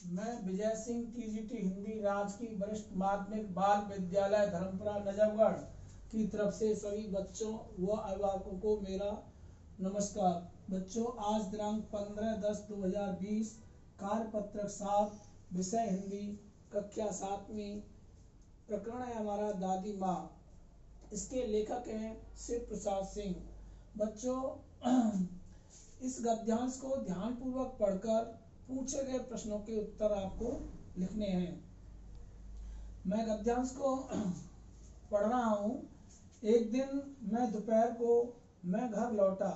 मैं विजय सिंह टीजीटी हिंदी राजकीय वरिष्ठ माध्यमिक बाल विद्यालय धर्मपुरा नजफगढ़ की तरफ से सभी बच्चों व अभिभावकों को मेरा नमस्कार। बच्चों, आज दिनांक 15/10/2020 कार्यपत्रक 7 विषय हिंदी कक्षा 7वीं प्रकरण है हमारा दादी माँ। इसके लेखक हैं शिव प्रसाद सिंह। बच्चों, इस गद्यांश को ध्यानपूर्वक पढ़कर पूछे गए प्रश्नों के उत्तर आपको लिखने हैं। मैं गद्यांश को पढ़ रहा हूँ। एक दिन मैं दोपहर को मैं घर लौटा।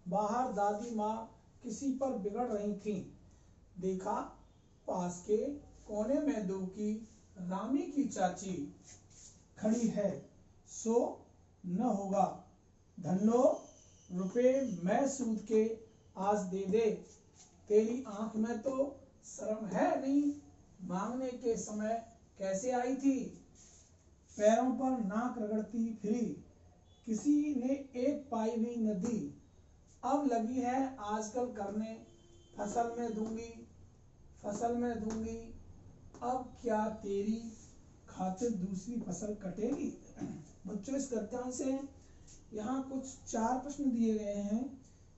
बाहर दादी माँ किसी पर बिगड़ रही थीं। देखा, पास के कोने में दो की रामी की चाची खड़ी है। सो न होगा धन्नो, रुपए मैं सूद के आज दे दे। तेरी आंख में तो शर्म है नहीं, मांगने के समय कैसे आई थी। पैरों पर नाक रगड़ती फिरी, किसी ने एक पाई भी न दी। अब लगी है आजकल करने, फसल में दूंगी। अब क्या तेरी खातिर दूसरी फसल कटेगी। बच्चों, इस गद्यांश से यहाँ कुछ 4 प्रश्न दिए गए हैं।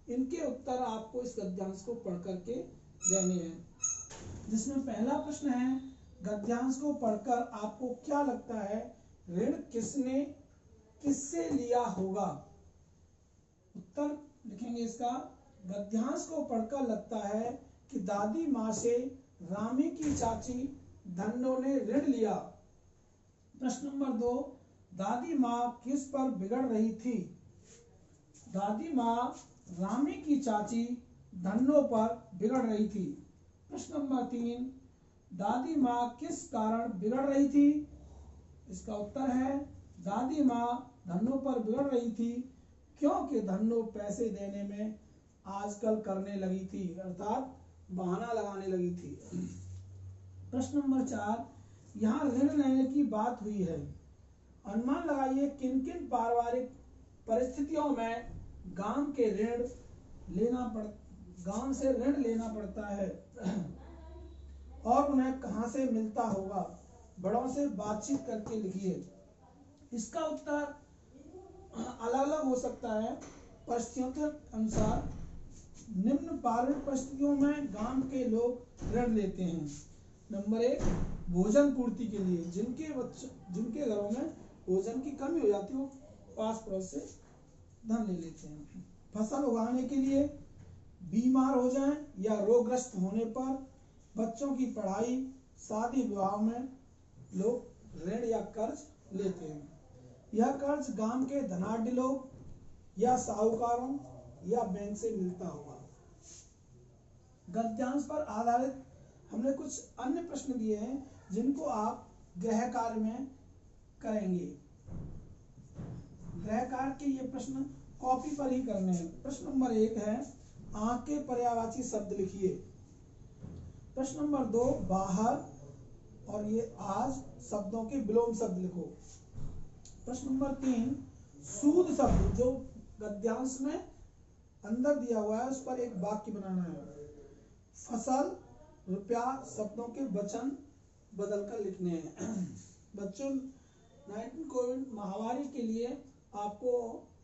इनके उत्तर आपको इस गद्यांश को पढ़ करके देने हैं। जिसमें पहला प्रश्न है, गद्यांश को पढ़कर आपको क्या लगता है ऋण किसने किससे लिया होगा। उत्तर लिखेंगे इसका। गद्यांश को पढ़कर लगता है कि दादी माँ से रामी की चाची धन्नो ने ऋण लिया। प्रश्न नंबर 2, दादी माँ किस पर बिगड़ रही थी। दादी माँ रामी की चाची धन्नो पर बिगड़ रही थी। प्रश्न नंबर 3, दादी माँ किस कारण बिगड़ रही थी। इसका उत्तर है, दादी माँ धन्नो पर बिगड़ रही थी क्योंकि धन्नो पैसे देने में आजकल करने लगी थी, अर्थात बहाना लगाने लगी थी। प्रश्न नंबर 4, यहाँ ऋण लेने की बात हुई है। अनुमान लगाइए किन किन पारिवारिक परिस्थितियों में गांव से ऋण लेना पड़ता है और उन्हें कहां से मिलता होगा। बड़ों से बातचीत करके लिखिए। इसका उत्तर अलग अलग हो सकता है परिस्थितियों के अनुसार। निम्न पारिवारिक परिस्थितियों में गांव के लोग ऋण लेते हैं। नंबर 1, भोजन पूर्ति के लिए। जिनके घरों में भोजन की कमी हो जाती है वो पास पड़ोस से धन ले लेते हैं। फसल उगाने के लिए, बीमार हो जाएं या रोगग्रस्त होने पर, बच्चों की पढ़ाई, शादी विवाह में लोग ऋण या कर्ज लेते हैं। यह कर्ज गांव के धनाढ्य लोग या साहूकारों या बैंक से मिलता होगा। गद्यांश पर आधारित हमने कुछ अन्य प्रश्न दिए हैं जिनको आप गृह कार्य में करेंगे। गृह कार्य के ये प्रश्न कॉपी पर ही करने हैं। प्रश्न नंबर 1 है, आंख के पर्यायवाची शब्द लिखिए। प्रश्न नंबर 2, बाहर और ये आज शब्दों के विलोम शब्द लिखो। प्रश्न नंबर 3, सूद शब्द जो गद्यांश में अंदर दिया हुआ है उस पर एक वाक्य बनाना है। फसल, रुपया शब्दों के वचन बदलकर लिखने हैं। बच्चों, 19 कोविड महामारी के लिए आपको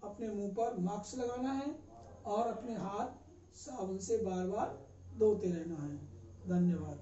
अपने मुंह पर मास्क लगाना है और अपने हाथ साबुन से बार बार धोते रहना है। धन्यवाद।